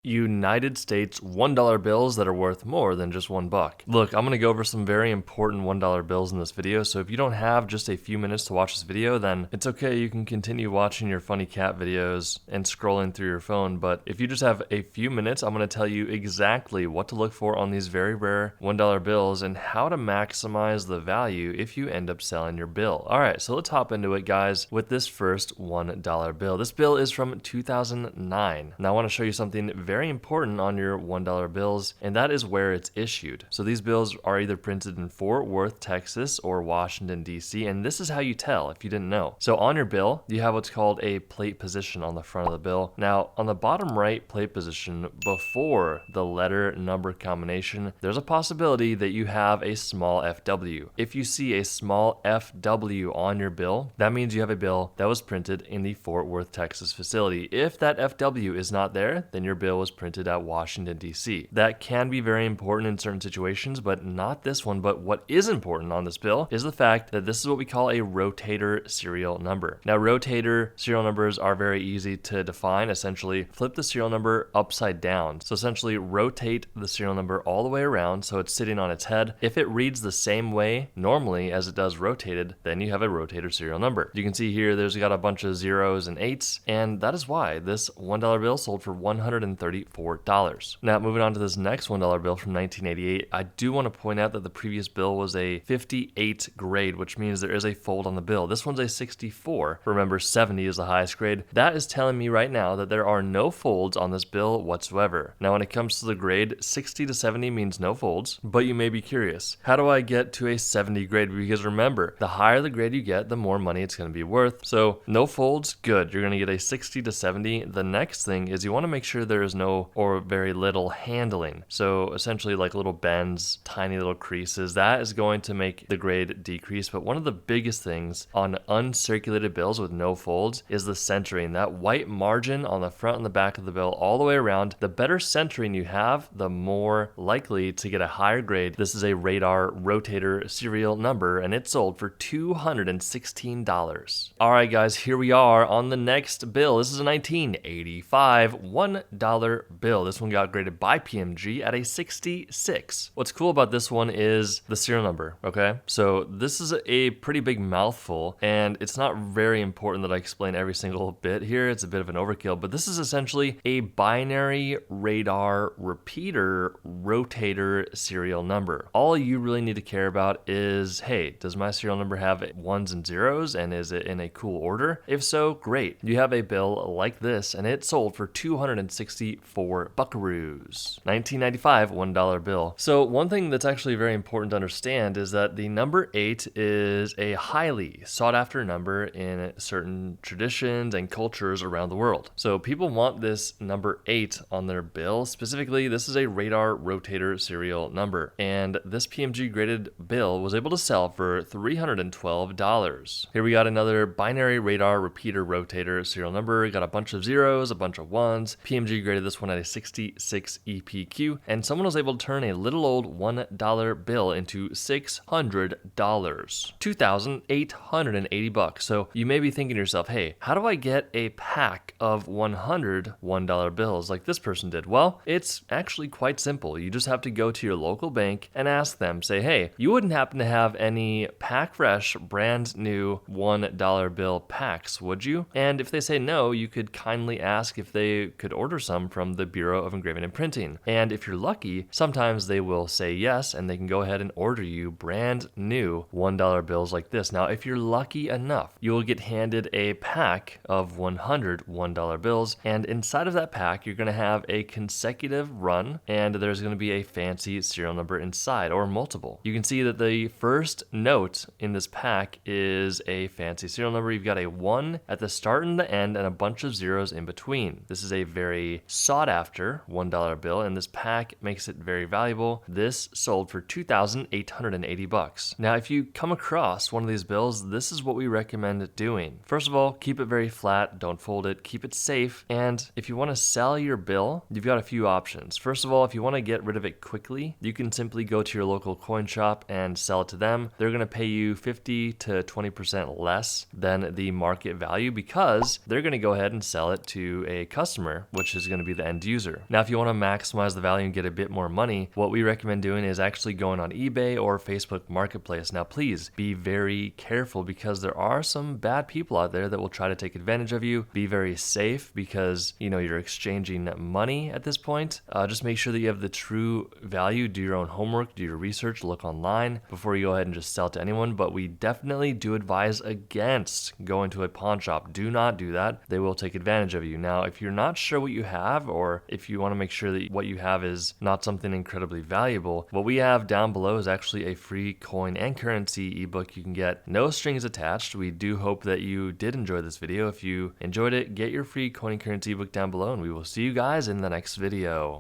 United States $1 bills that are worth more than just $1. Look, I'm going to go over some very important $1 bills in this video, so if you don't have just a few minutes to watch this video, then it's okay, you can continue watching your funny cat videos and scrolling through your phone, but if you just have a few minutes, I'm going to tell you exactly what to look for on these very rare $1 bills and how to maximize the value if you end up selling your bill. Alright, so let's hop into it, guys, with this first $1 bill. This bill is from 2009. Now I want to show you something very important on your $1 bills, and that is where it's issued. So these bills are either printed in Fort Worth, Texas, or Washington, D.C., and this is how you tell if you didn't know. So on your bill, you have what's called a plate position on the front of the bill. Now, on the bottom right plate position, before the letter number combination, there's a possibility that you have a small FW. If you see a small FW on your bill, that means you have a bill that was printed in the Fort Worth, Texas facility. If that FW is not there, then your bill was printed at Washington, D.C. That can be very important in certain situations, but not this one. But what is important on this bill is the fact that this is what we call a rotator serial number. Now, rotator serial numbers are very easy to define. Essentially, flip the serial number upside down. So essentially, rotate the serial number all the way around so it's sitting on its head. If it reads the same way normally as it does rotated, then you have a rotator serial number. You can see here there's got a bunch of zeros and eights, and that is why this $1 bill sold for $134. Now, moving on to this next $1 bill from 1988, I do want to point out that the previous bill was a 58 grade, which means there is a fold on the bill. This one's a 64. Remember, 70 is the highest grade. That is telling me right now that there are no folds on this bill whatsoever. Now, when it comes to the grade, 60 to 70 means no folds, but you may be curious, how do I get to a 70 grade? Because remember, the higher the grade you get, the more money it's going to be worth. So no folds, good. You're going to get a 60 to 70. The next thing is you want to make sure there is no or very little handling. So essentially like little bends, tiny little creases, that is going to make the grade decrease. But one of the biggest things on uncirculated bills with no folds is the centering. That white margin on the front and the back of the bill all the way around, the better centering you have, the more likely to get a higher grade. This is a Radar rotator serial number, and it sold for $216. All right, guys, here we are on the next bill. This is a 1985 $1 bill. This one got graded by PMG at a 66. What's cool about this one is the serial number, okay? So this is a pretty big mouthful, and it's not very important that I explain every single bit here. It's a bit of an overkill, but this is essentially a binary radar repeater rotator serial number. All you really need to care about is, hey, does my serial number have ones and zeros, and is it in a cool order? If so, great. You have a bill like this, and it sold for $264 buckaroos. 1995 $1 bill. So one thing that's actually very important to understand is that the number 8 is a highly sought after number in certain traditions and cultures around the world. So people want this number 8 on their bill. Specifically, this is a Radar rotator serial number, and this PMG graded bill was able to sell for $312. Here we got another binary radar repeater rotator serial number. Got a bunch of zeros, a bunch of ones. PMG graded this one at a 66 EPQ, and someone was able to turn a little old $1 bill into $600. $2,880. So you may be thinking to yourself, hey, how do I get a pack of 100 $1 bills like this person did? Well, it's actually quite simple. You just have to go to your local bank and ask them, say, hey, you wouldn't happen to have any pack fresh, brand new $1 bill packs, would you? And if they say no, you could kindly ask if they could order some from the Bureau of Engraving and Printing. And if you're lucky, sometimes they will say yes, and they can go ahead and order you brand new $1 bills like this. Now, if you're lucky enough, you will get handed a pack of 100 $1 bills, and inside of that pack, you're going to have a consecutive run, and there's going to be a fancy serial number inside, or multiple. You can see that the first note in this pack is a fancy serial number. You've got a 1 at the start and the end, and a bunch of zeros in between. This is a very sought after $1 bill, and this pack makes it very valuable. This sold for $2,880. Now, if you come across one of these bills, this is what we recommend doing. First of all, keep it very flat, don't fold it, keep it safe, and if you want to sell your bill, you've got a few options. First of all, if you want to get rid of it quickly, you can simply go to your local coin shop and sell it to them. They're going to pay you 50 to 20% less than the market value because they're going to go ahead and sell it to a customer, which is going to be the end user. Now, if you want to maximize the value and get a bit more money, what we recommend doing is actually going on eBay or Facebook Marketplace. Now, please be very careful because there are some bad people out there that will try to take advantage of you. Be very safe because, you're exchanging money at this point. Just make sure that you have the true value. Do your own homework, do your research, look online before you go ahead and just sell to anyone. But we definitely do advise against going to a pawn shop. Do not do that. They will take advantage of you. Now, if you're not sure what you have, or if you want to make sure that what you have is not something incredibly valuable, what we have down below is actually a free coin and currency ebook you can get, no strings attached. We do hope that you did enjoy this video. If you enjoyed it, get your free coin and currency ebook down below, and we will see you guys in the next video.